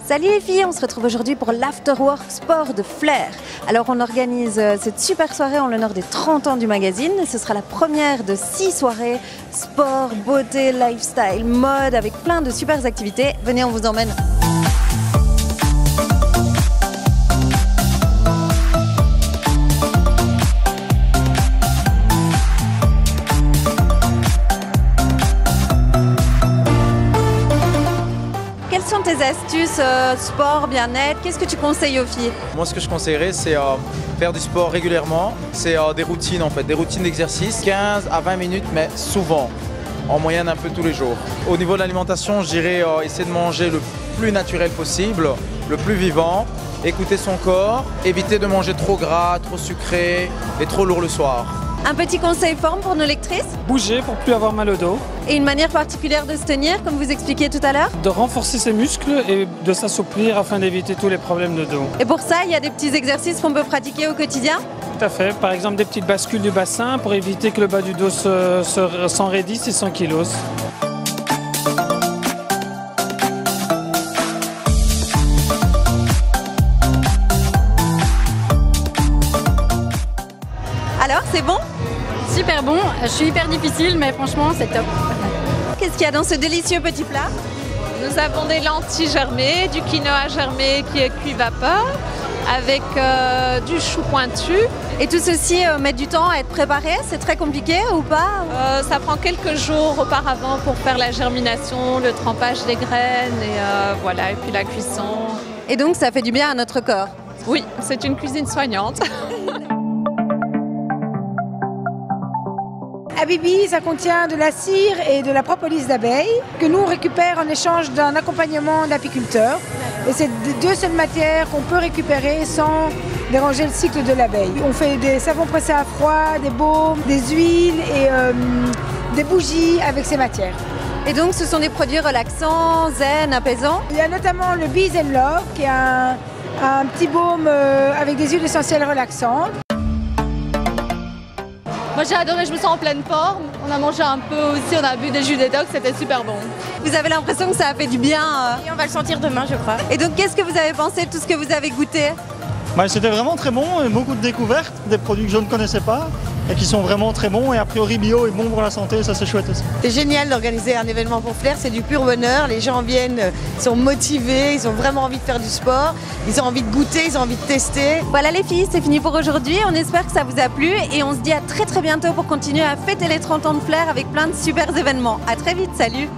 Salut les filles, on se retrouve aujourd'hui pour l'Afterwork Sport de Flair. Alors on organise cette super soirée en l'honneur des 30 ans du magazine. Ce sera la première de 6 soirées sport, beauté, lifestyle, mode avec plein de super activités. Venez, on vous emmène. Quelles sont tes astuces sport, bien-être? Qu'est-ce que tu conseilles aux filles? Moi, ce que je conseillerais, c'est faire du sport régulièrement. C'est des routines en fait, des routines d'exercice, 15 à 20 minutes, mais souvent, en moyenne un peu tous les jours. Au niveau de l'alimentation, je dirais essayer de manger le plus naturel possible, le plus vivant, écouter son corps, éviter de manger trop gras, trop sucré et trop lourd le soir. Un petit conseil forme pour nos lectrices? Bouger pour plus avoir mal au dos. Et une manière particulière de se tenir, comme vous expliquiez tout à l'heure? De renforcer ses muscles et de s'assouplir afin d'éviter tous les problèmes de dos. Et pour ça, il y a des petits exercices qu'on peut pratiquer au quotidien? Tout à fait. Par exemple, des petites bascules du bassin pour éviter que le bas du dos s'enraidisse et s'ankylose. Alors, c'est bon? Super bon, je suis hyper difficile mais franchement c'est top. Qu'est-ce qu'il y a dans ce délicieux petit plat? Nous avons des lentilles germées, du quinoa germé qui est cuit vapeur, avec du chou pointu. Et tout ceci met du temps à être préparé? C'est très compliqué ou pas? Ça prend quelques jours auparavant pour faire la germination, le trempage des graines et voilà, et puis la cuisson. Et donc ça fait du bien à notre corps? Oui, c'est une cuisine soignante. Habibi, ça contient de la cire et de la propolis d'abeille que nous on récupère en échange d'un accompagnement d'apiculteurs. Et c'est deux seules matières qu'on peut récupérer sans déranger le cycle de l'abeille. On fait des savons pressés à froid, des baumes, des huiles et des bougies avec ces matières. Et donc ce sont des produits relaxants, zen, apaisants? Il y a notamment le Bees and Love qui est un petit baume avec des huiles essentielles relaxantes. Moi j'ai adoré, je me sens en pleine forme. On a mangé un peu aussi, on a bu des jus détox, c'était super bon. Vous avez l'impression que ça a fait du bien? Et on va le sentir demain je crois. Et donc qu'est-ce que vous avez pensé de tout ce que vous avez goûté? C'était vraiment très bon, et beaucoup de découvertes, des produits que je ne connaissais pas et qui sont vraiment très bons et a priori bio et bon pour la santé, ça c'est chouette aussi. C'est génial d'organiser un événement pour Flair, c'est du pur bonheur, les gens viennent, ils sont motivés, ils ont vraiment envie de faire du sport, ils ont envie de goûter, ils ont envie de tester. Voilà les filles, c'est fini pour aujourd'hui, on espère que ça vous a plu et on se dit à très bientôt pour continuer à fêter les 30 ans de Flair avec plein de super événements. À très vite, salut!